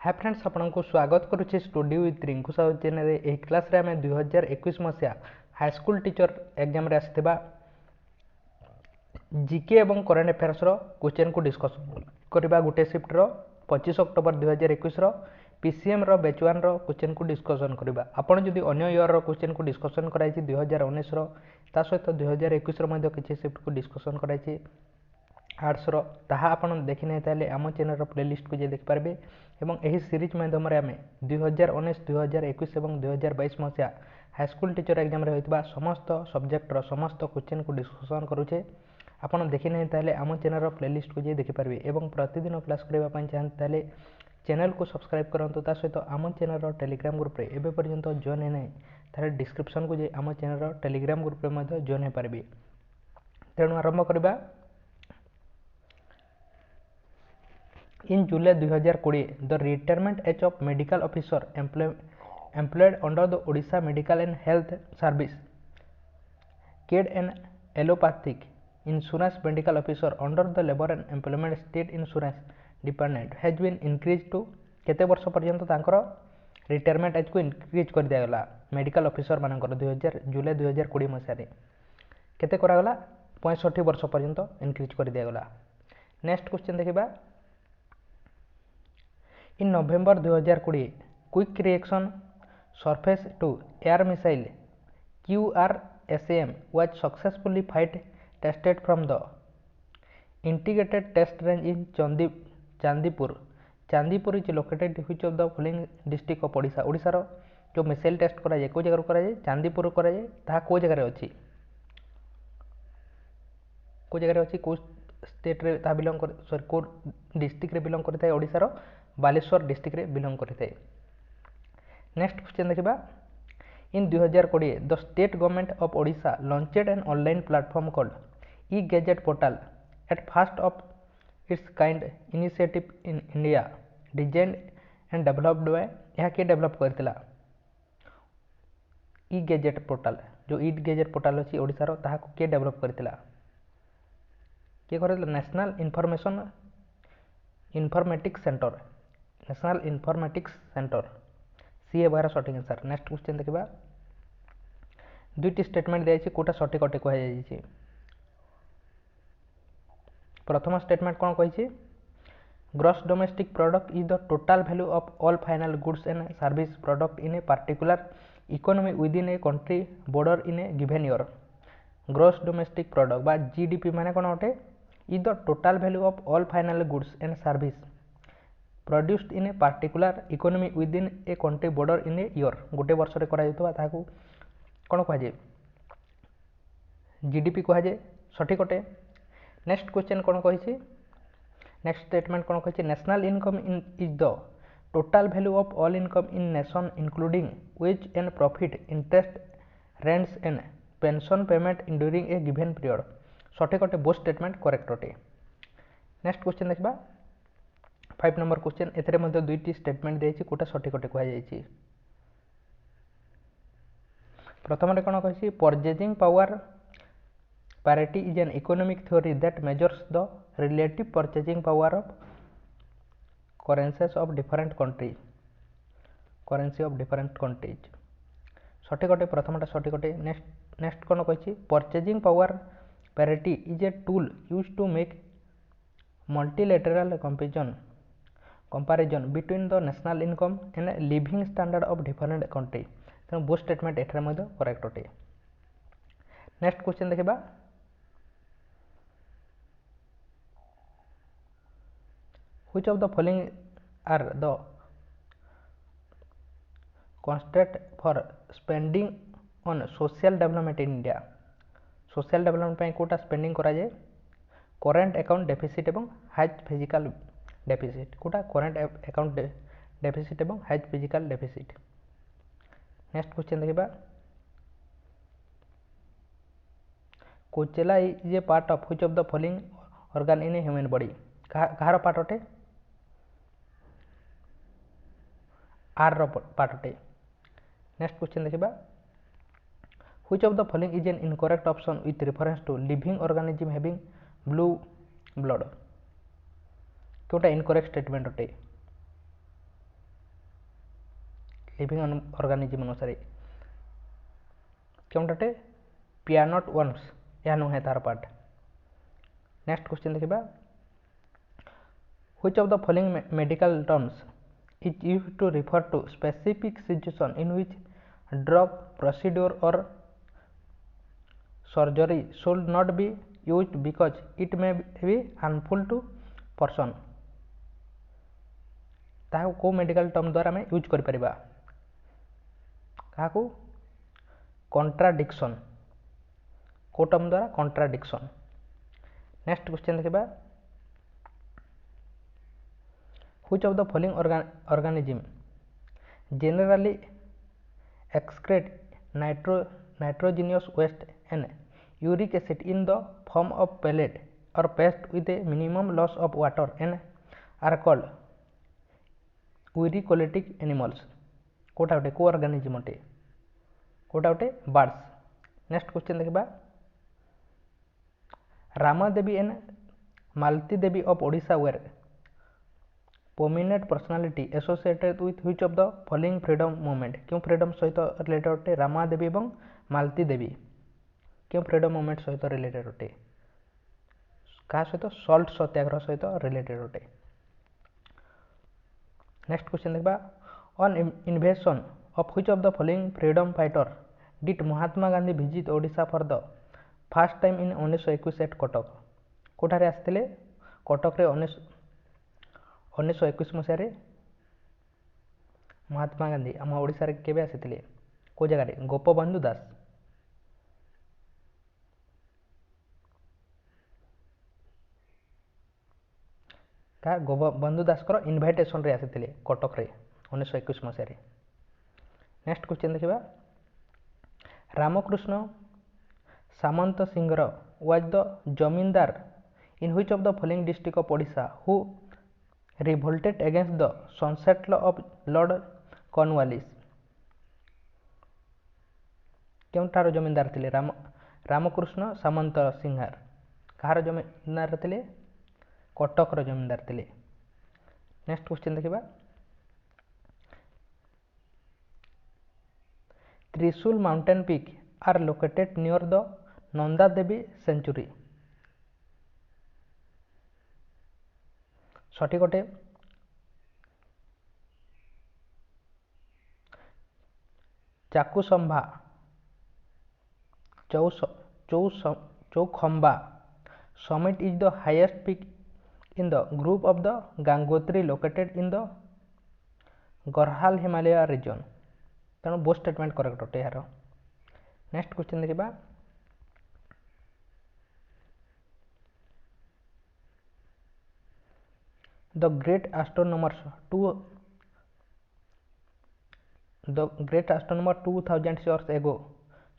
हाय friends आपको स्वागत करुच्चे studio with Rinku Sahu channel. यह क्लास रे आम 2021 मसीहा हाईस्कल टीचर एग्जाम रे आसथिबा जीके एवं करेन्ट अफेयर्स रो क्वेश्चन को डिस्कस करबा। गोटे शिफ्ट रो 25 अक्टोबर 2021 रो पीसीएम रो बैच 1 रो क्वेश्चन को डिस्कसन करबा। आपण जदि अन्य ईयर रो क्वेश्चन को डिस्कसन कराई 2019 रो ता सहित 2021 रो मध्ये किछि शिफ्ट को डिस्कसन कराई आर्ट्स रो ताहा आपण देखि नै ताले आम चैनल रो प्लेलिस्ट को जे देख पारबे। एवं एही सीरीज माध्यम रे आमे 2019 2021 एवं 2022 मसिया हाईस्कल टीचर एग्जाम रे होइतबा समस्त सब्जेक्ट रो समस्त क्वेश्चन को डिस्कसन करूचे। आपण देखि नै ताले आम चैनल रो प्लेलिस्ट को जे देखि पारबे। एवं प्रतिदिन क्लास करबा पय चाहन ताले चैनल को सब्सक्राइब करंतु। ता सहित आम चैनल रो टेलीग्राम ग्रुप रे एबे पर्यंत जॉइन हे नै ताले डिस्क्रिप्शन को जे आम चैनल रो टेलीग्राम ग्रुप रे मध्ये जॉइन हे पारबे। तेणु आरंभ करबा। In July 2020, the retirement age of medical officer employed under the Odisha Medical and Health Service, CADE and allopathic insurance medical officer under the Labour and Employment State Insurance Department has been increased to केते वर्ष पर्यंत तांकर retirement age को increase कर दिया गला। Medical officer मानकर जुलाई 2020 मसीह केते करा गला 65 वर्ष पर्यंत इंक्रीज कर दिया गला। नेक्स्ट क्वेश्चन देखिबा। In November 2020, Quick Reaction Surface to Air Missile QRSAM was successfully flight tested from the Integrated Test Range in Chandipur. Chandipur is located in which of the following district of Odisha? Odisha रो जो missile test करा जाए को जगह करा जाए चांदीपुर करा जाए ता को जगह रे अछि को जगह रे अछि को स्टेट रे ता बिलोंग कर सॉरी को डिस्ट्रिक्ट रे बिलोंग करथाय ओडिशा रो बालेश्वर डिस्ट्रिक्ट रे बिलोंग करथाय। नेक्स्ट क्वेश्चन देखिबा। इन 2020 the state government of Odisha launched an online platform called E gadget portal at first of its kind initiative in India designed and developed by यह के develop करथिला ई gadget portal जो ई gadget portal अछि ओडिशा रो ताहा को के develop करथिला के करथिला national informatics centre national informatics centre सी बार सठिक आंसर। नेक्स्ट क्वेश्चन देखिबा। दुईटी स्टेटमेंट दिया कोटा सठिक अटे कह जाय। प्रथम स्टेटमेंट कोन कहिछि gross domestic product is the total value of all final goods and service product in a particular economy within a country border in a given year. Gross domestic product बा GDP माने कोन अटे is the total value of all final goods and service produced in a particular economy within a country border in a year. गोटे वर्ष रे करा जतबा ताकू कोन कह जाय जीडीपी कह जाय सठिक अटे। नेक्स्ट क्वेश्चन कोन कहिछि नेक्स्ट स्टेटमेंट कोन कहिछि national income is the total value of all income in nation including wage and profit interest rents and pension payment in during a given period सठिक अटे। बोथ स्टेटमेंट करेक्ट अटे। Next question देखबा। 5 number question एथरे मध्ये दुईटी statement देछि कोटा सठिक अटे कहै जायछि। प्रथम रे कोन कहिछि purchasing power parity is an economic theory that measures the relative purchasing power of currencies of different countries सठिक अटे प्रथमटा सठिक अटे। नेक्स्ट कोन कहिछि purchasing power parity is a tool used to make multilateral comparison between the national income and living standard of different countries। तेणु both statement एथरे मध्ये correct अटे। नेक्स्ट क्वेश्चन देखिबा। Which of the following are the constraint for spending on social development in India? Social development पे कोटा spending करा जाए current account deficit एवं हाइज फिजिकल डेफिसिट कोटा करेंट अकाउंट डेफिसिट एवं हाइज फिजिकल डेफिसिट। नेक्स्ट क्वेश्चन देखिबा। Cochlea is a part of which of the following organ in a human body कहार पार्ट अटे आर रो पार्ट अटे। नेक्स्ट क्वेश्चन देखिबा। Which of the following is an incorrect option with reference to living organism having blue blood Kota incorrect statement अटे। Living organism अनुसार क्योंटे peanut worms यह नुहे तार पार्ट। नेक्स्ट क्वेश्चन देखा which of the following medical terms is used to refer to specific situation in which drug procedure or surgery should not be used because it may be harmful to person. ताहा को medical term द्वारा आम use कर परिबा काहाकू contradiction को term द्वारा contradiction. Next question देखा which of the following organism generally excrete nitrogenous waste and uric acid in the form of pellet or paste with a minimum loss of water and are called uricotelic animals. कोटा गोटे को organism अटे कोटा गोटे birds. Next question देखा Ramadevi and Malati Devi of Odisha were prominent personality associated with which of the following freedom movement. क्यों freedom सहित related अटे रामादेवी और मालती देवी क्यों फ्रीडम मूवमेंट सहित रिलेटेड अटे क्या सहित सल्ट सत्याग्रह सहित रिलेटेड अटे। नेक्स्ट क्वेश्चन देखा on invitation of which of the following freedom fighter did Mahatma Gandhi visit Odisha for the first time in 1921 at Cuttack. कोठारे आसते कटक 1921 मसीह महात्मा गांधी आम ओडिशा केबे आसीथिले को जगह गोपबंधु दास। क्या गोपबंधु दास इनभाइटेशन रे आसीथिले कटक रे 1921 मसीह। नेक्स्ट क्वेश्चन देखा Ramakrishna Samant Singhar was the zamindar in which of the following district of Odisha who revolted against the sunset law of Lord Cornwallis. Keonjhar जमींदार थे रामकृष्ण सामंत सिंहार कहार जमींदार थे कटकर जमींदार थे। नेक्स्ट क्वेश्चन देखा Trishul mountain peak are located near the Nanda Devi sanctuary. सठिक अटे चाकुसंभा Chaukhamba summit is the highest peak in the group of the Gangotri located in the Garhwal Himalaya region। तेणु बोथ स्टेटमेंट करेक्ट अटे यार। नेक्स्ट क्वेश्चन देखा the great astronomer 2000 years ago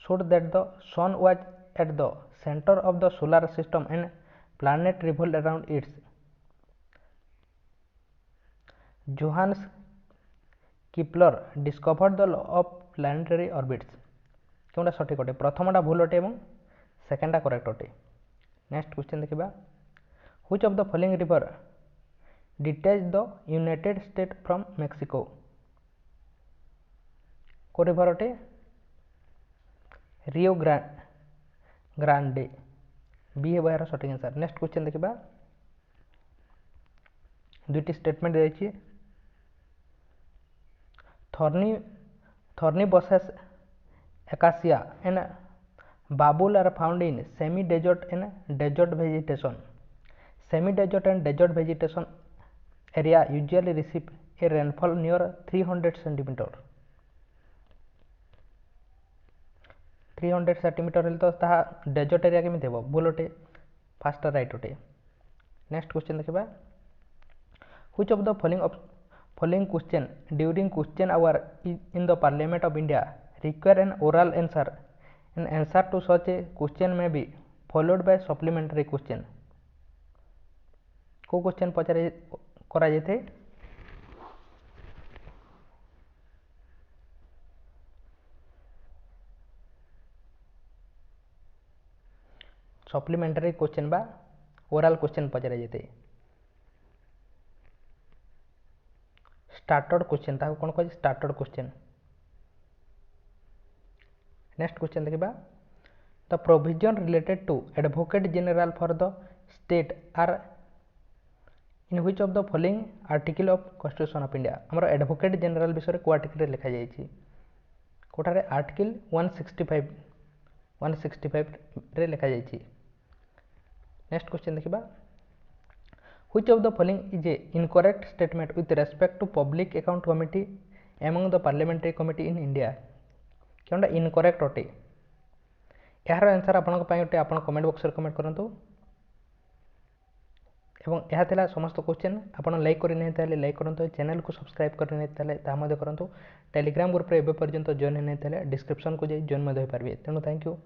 showed that the sun was at the center of the solar system and planet revolved around it। Johannes Kepler discovered the law of planetary orbits। क्योंटा सठिक अटे प्रथमटा भूल अटे और सेकेंडा correct अटे। Next question देखा which of the following river detach the United state from Mexico. को river अटे Rio Grande B है यार सठिक आंसर। नेक्स्ट क्वेश्चन देखा दुईटी स्टेटमेंट देखिए Thornibosces acacia and babul are found in semi-desert and desert vegetation। Semi-desert and desert vegetation area usually receive a rainfall near 300 cm। 300 cm तो ताहा desert area केमी देबो भूल अटे फास्ट राइट अटे। Next question देखा which of the following question during question hour in the Parliament of India require an oral answer। An answer to such a question may be followed by supplementary question। को question पचारे करा जेथे supplementary question बा oral question पचारे जेते। Starred question ताको कोन कहि स्टार्टर्ड क्वेश्चन। नेक्स्ट क्वेश्चन देखा the provision related to advocate general for the state are in which of the following article of constitution of India आमर एडवोकेट जनरल विषय को आर्टिकल लिखा जाइए कोठारे आर्टिकल 165 रे लिखा जाइए। नेक्स्ट क्वेश्चन देखा which of the following is a incorrect statement with respect to public account committee among the parliamentary committee in India क्या इनकरेक्ट अटे यार आंसर आपन कमेंट बॉक्स में कमेंट करूँ एवं यह थिला समस्त क्वेश्चन आपन लाइक करने लाइक करूँ चैनल को सब्सक्राइब करने करूँ टेलीग्राम ग्रुप रे एबे पर्यंत जॉइन होने डिस्क्रिप्शन को जाई जॉइन हो पारे तेणु थैंक यू।